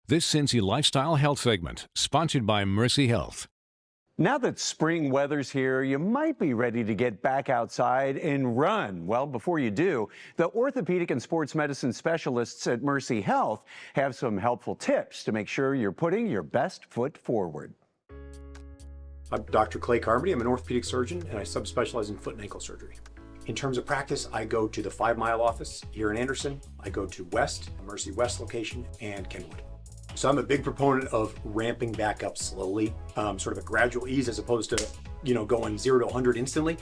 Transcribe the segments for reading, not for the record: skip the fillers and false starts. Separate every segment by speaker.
Speaker 1: This Cincy Lifestyle Health segment, sponsored by Mercy Health.
Speaker 2: Now that spring weather's here, you might be ready to get back outside and run. Well, before you do, the orthopedic and sports medicine specialists at Mercy Health have some helpful tips to make sure you're putting your best foot forward.
Speaker 3: I'm Dr. Clay Carmody. I'm an orthopedic surgeon and I subspecialize in foot and ankle surgery. In terms of practice, I go to the 5 Mile office here in Anderson. I go to West, Mercy West location, and Kenwood. So I'm a big proponent of ramping back up slowly, sort of a gradual ease as opposed to, going 0 to 100 instantly.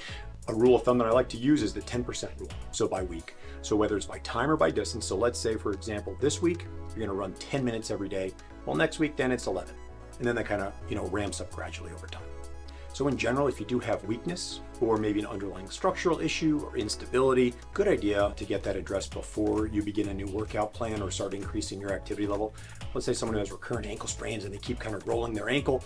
Speaker 3: A rule of thumb that I like to use is the 10% rule, so by week. So whether it's by time or by distance, so let's say, for example, this week, you're gonna run 10 minutes every day. Well, next week, then it's 11. And then that kind of, ramps up gradually over time. So in general, if you do have weakness or maybe an underlying structural issue or instability, good idea to get that addressed before you begin a new workout plan or start increasing your activity level. Let's say someone who has recurrent ankle sprains and they keep kind of rolling their ankle,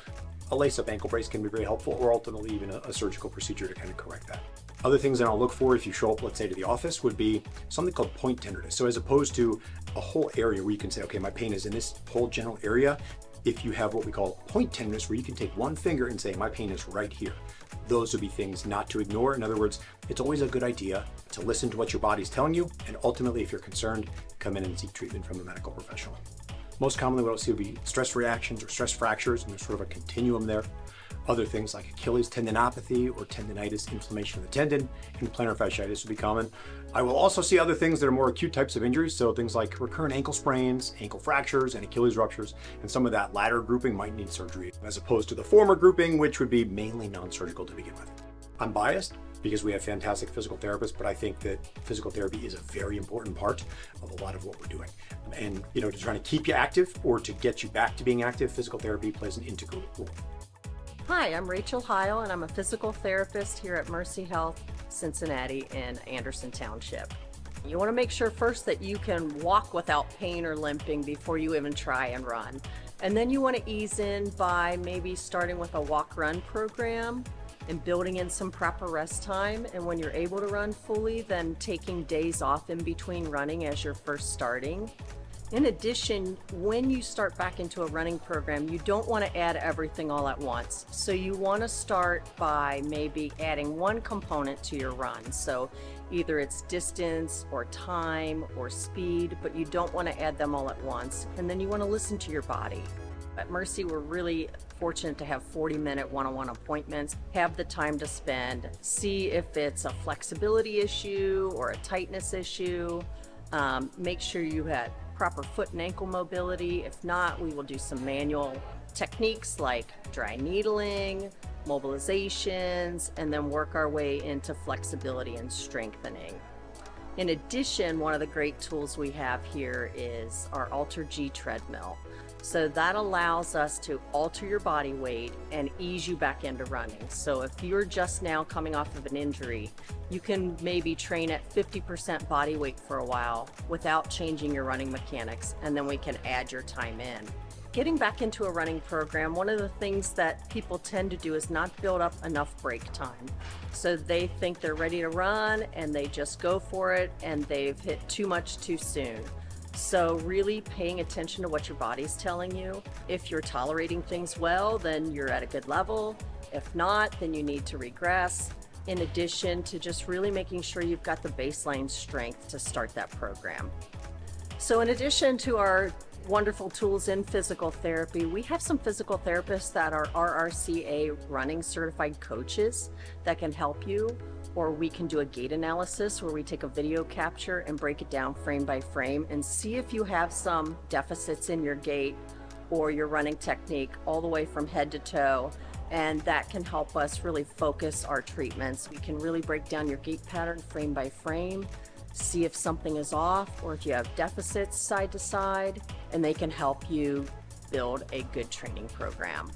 Speaker 3: a lace-up ankle brace can be very helpful, or ultimately even a surgical procedure to kind of correct that. Other things that I'll look for if you show up, let's say, to the office would be something called point tenderness. So as opposed to a whole area where you can say, okay, my pain is in this whole general area, if you have what we call point tenderness, where you can take one finger and say, my pain is right here. Those would be things not to ignore. In other words, it's always a good idea to listen to what your body's telling you, and ultimately, if you're concerned, come in and seek treatment from a medical professional. Most commonly, what I'll see would be stress reactions or stress fractures, and there's sort of a continuum there. Other things like Achilles tendinopathy or tendinitis, inflammation of the tendon, and plantar fasciitis would be common. I will also see other things that are more acute types of injuries, so things like recurrent ankle sprains, ankle fractures, and Achilles ruptures, and some of that latter grouping might need surgery, as opposed to the former grouping, which would be mainly non-surgical to begin with. I'm biased because we have fantastic physical therapists, but I think that physical therapy is a very important part of a lot of what we're doing. And, to try to keep you active or to get you back to being active, physical therapy plays an integral role.
Speaker 4: Hi, I'm Rachel Heil, and I'm a physical therapist here at Mercy Health, Cincinnati in Anderson Township. You want to make sure first that you can walk without pain or limping before you even try and run. And then you want to ease in by maybe starting with a walk-run program and building in some proper rest time. And when you're able to run fully, then taking days off in between running as you're first starting. In addition, when you start back into a running program, you don't want to add everything all at once. So you want to start by maybe adding one component to your run. So either it's distance or time or speed, but you don't want to add them all at once. And then you want to listen to your body. At Mercy, we're really fortunate to have 40-minute one-on-one appointments, have the time to spend, see if it's a flexibility issue or a tightness issue, make sure you had proper foot and ankle mobility. If not, we will do some manual techniques like dry needling, mobilizations, and then work our way into flexibility and strengthening. In addition, one of the great tools we have here is our Alter G treadmill. So that allows us to alter your body weight and ease you back into running. So if you're just now coming off of an injury, you can maybe train at 50% body weight for a while without changing your running mechanics, and then we can add your time in. Getting back into a running program, one of the things that people tend to do is not build up enough break time. So they think they're ready to run and they just go for it and they've hit too much too soon. So really paying attention to what your body's telling you. If you're tolerating things well, then you're at a good level. If not, then you need to regress. In addition to just really making sure you've got the baseline strength to start that program. So in addition to our wonderful tools in physical therapy, we have some physical therapists that are RRCA running certified coaches that can help you. Or we can do a gait analysis where we take a video capture and break it down frame by frame and see if you have some deficits in your gait or your running technique all the way from head to toe. And that can help us really focus our treatments. We can really break down your gait pattern frame by frame, see if something is off or if you have deficits side to side, and they can help you build a good training program.